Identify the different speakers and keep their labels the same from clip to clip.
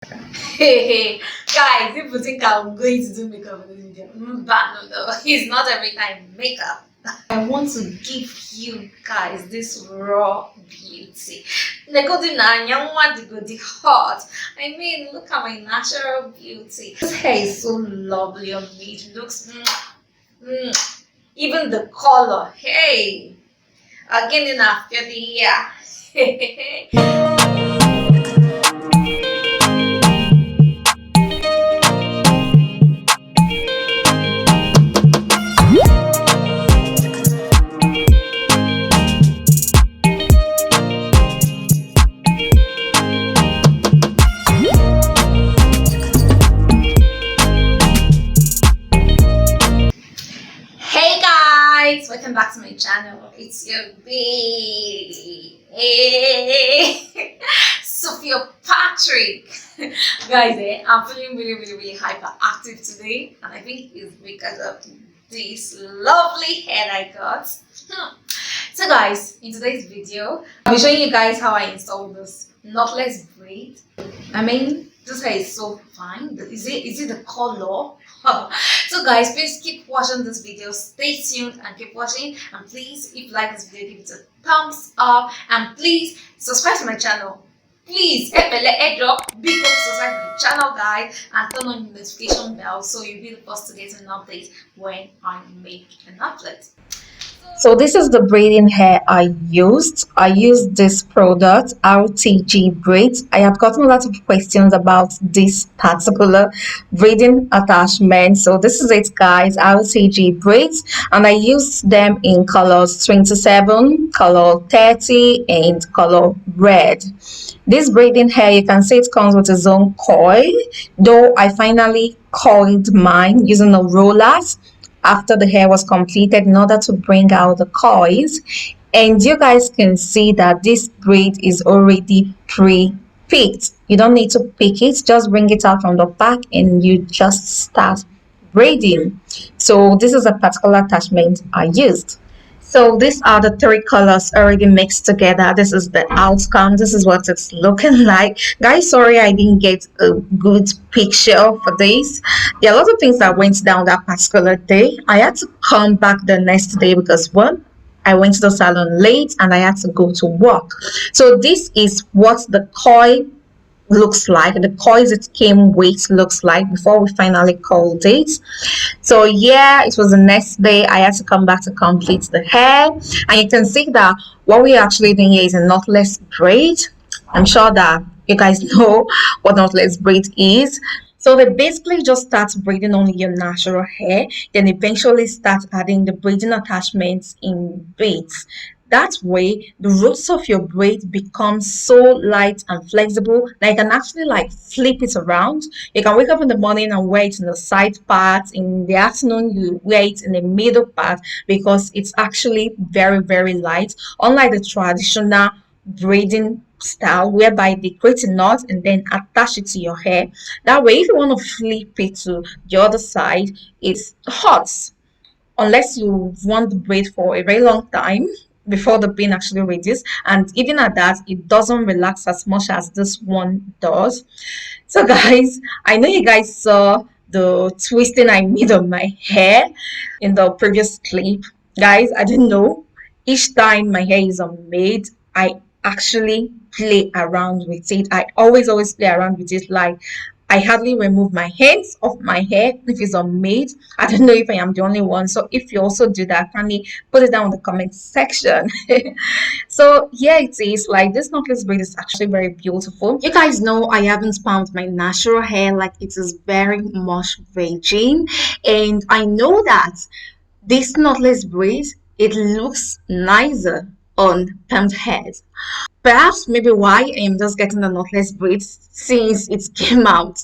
Speaker 1: Hey, guys, if you think I'm going to do makeup in this video, no, it's not every time makeup. I want to give you guys this raw beauty. Negodi na nyangwa digodi hot. I mean, look at my natural beauty. This hair is so lovely on me. It looks, even the color. Hey, again in after the year. Hey guys, welcome back to my channel. It's your baby, Sophia Patrick. Guys, I'm feeling really hyperactive today, and I think it's because of this lovely hair I got. So guys, in today's video, I'll be showing you guys how I installed this knotless braid. I mean, this hair is so fine. Is it the color? So guys, please keep watching this video, stay tuned and keep watching, and please, if you like this video, give it a thumbs up, and please subscribe to my channel. Please hit the airdrop, big up, subscribe to my channel guys, and turn on the notification bell so you'll be the first to get an update when I make an upload. So this is the braiding hair I used. I used this product, RTG Braids. I have gotten a lot of questions about this particular braiding attachment. So this is it guys, RTG Braids. And I used them in colors 27, color 30, and color red. This braiding hair, you can see it comes with its own coil. Though I finally coiled mine using a rollers after the hair was completed in order to bring out the coils, and you guys can see that this braid is already pre-picked. You don't need to pick it, just bring it out from the back and you just start braiding. So this is a particular attachment I used. So these are the three colors already mixed together. This is the outcome. This is what it's looking like. Guys, sorry I didn't get a good picture for this. There are a lot of things that went down that particular day. I had to come back the next day because one, I went to the salon late and I had to go to work. So this is what the coil looks like, the coils it came with looks like before we finally called it. So yeah, it was the next day I had to come back to complete the hair, and you can see that what we're actually doing here is a knotless braid. I'm sure that you guys know what knotless braid is. So they basically just start braiding only your natural hair, then eventually start adding the braiding attachments in beads. That way, the roots of your braid become so light and flexible that you can actually like flip it around. You can wake up in the morning and wear it in the side part. In the afternoon, you wear it in the middle part because it's actually very light. Unlike the traditional braiding style whereby they create a knot and then attach it to your hair. That way, if you want to flip it to the other side, it's hot unless you want the braid for a very long time before the pin actually reaches, and even at that it doesn't relax as much as this one does. So guys, I know you guys saw the twisting I made on my hair in the previous clip. Guys, I don't know, each time my hair is unmade I actually play around with it. I always play around with it. Like, I hardly remove my hands off my hair if it's unmade. I don't know if I am the only one. So if you also do that, kindly put it down in the comment section. So yeah, it is like this knotless braid is actually very beautiful. You guys know I haven't found my natural hair, like it is very much virgin, and I know that this knotless braid, it looks nicer on permed hairs. Perhaps maybe why I am just getting the knotless braid since it came out.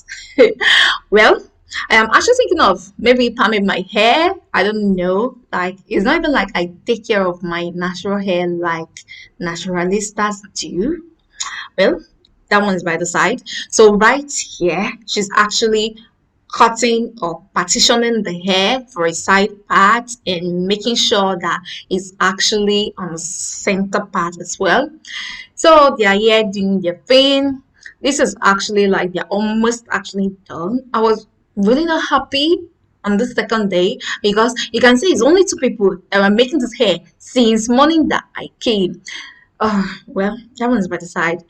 Speaker 1: Well, I am actually thinking of maybe palming my hair. I don't know. Like, it's not even like I take care of my natural hair like naturalistas do. Well, that one is by the side. So right here, she's actually cutting or partitioning the hair for a side part and making sure that it's actually on the center part as well. So they are here doing their thing.
Speaker 2: This is actually like they're almost actually done. I was really not happy on the second day because you can see it's only two people that were making this hair since morning that I came. Well, that one is by the side.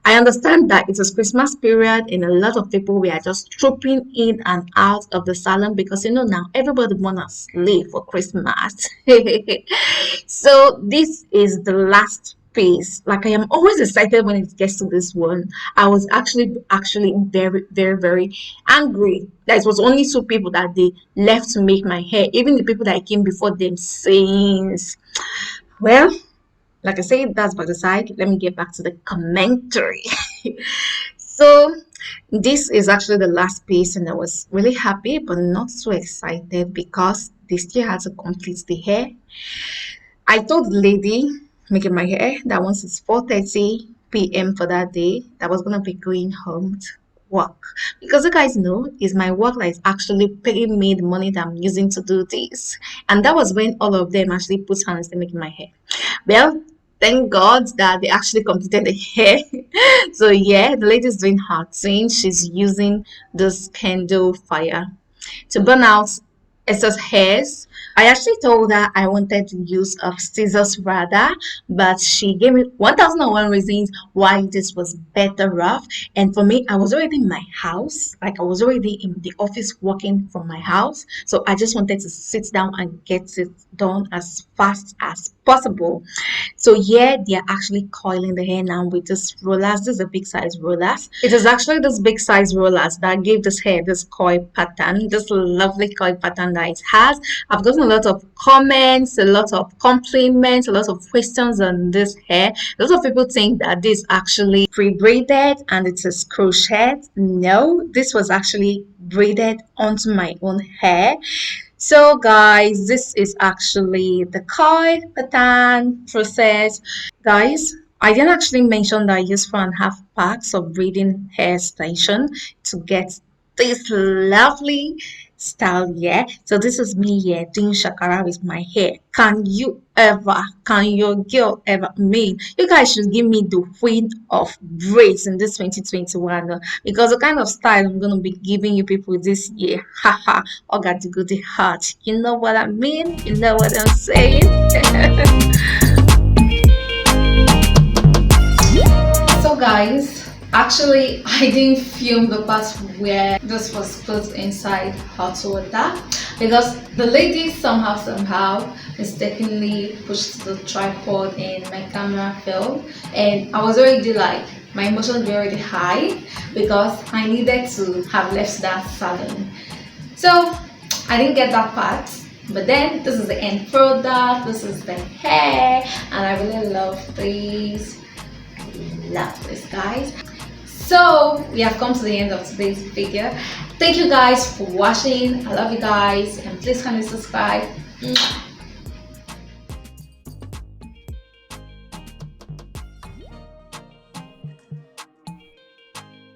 Speaker 2: I understand that it is Christmas period and a lot of people we are just trooping in and out of the salon because now everybody wanna slay for Christmas. So this is the last piece. Like I am always excited when it gets to this one. I was actually very very very angry that it was only two people that they left to make my hair. Even the people that came before them since. Well, like I said, that's by the side. Let me get back to the commentary. So this is actually the last piece, and I was really happy but not so excited because they still had to complete the hair. I told the lady making my hair that once it's 4:30 p.m. for that day, that I was gonna be going home to work. Because you guys know it's my work that is actually paying me the money that I'm using to do this. And that was when all of them actually put hands to making my hair. Well, thank God that they actually completed the hair. So yeah, the lady's doing her thing. She's using this candle fire to burn out excess hairs. I actually told her I wanted to use scissors rather, but she gave me 1001 reasons why this was better off. And for me, I was already in my house, like I was already in the office working from my house. So I just wanted to sit down and get it done as fast as possible. So yeah, they are actually coiling the hair now with this rollers. This is a big size rollers. It is actually this big size rollers that gave this hair this coil pattern, this lovely coil pattern that it has. I've gotten a lot of comments, a lot of compliments, a lot of questions on this hair. A lot of people think that this actually pre-braided and it is crochet. No, this was actually braided onto my own hair. So guys, this is actually the coil pattern process. Guys, I didn't actually mention that I use 4.5 packs of braiding hair extension to get this lovely style here. So this is me here doing shakara with my hair. Can your girl ever mean? You guys should give me the queen of braids in this 2021 because the kind of style I'm gonna be giving you people this year. Haha, I got the goody heart. You know what I mean? You know what I'm saying?
Speaker 1: So guys, actually I didn't film the part where this was put inside hot water because the lady somehow mistakenly pushed the tripod and my camera fell, and I was already like my emotions were already high because I needed to have left that salon. So I didn't get that part. But then this is the end product, this is the hair, and I really love this. Love this, guys. So we have come to the end of today's video. Thank you guys for watching. I love you guys, and please kindly subscribe.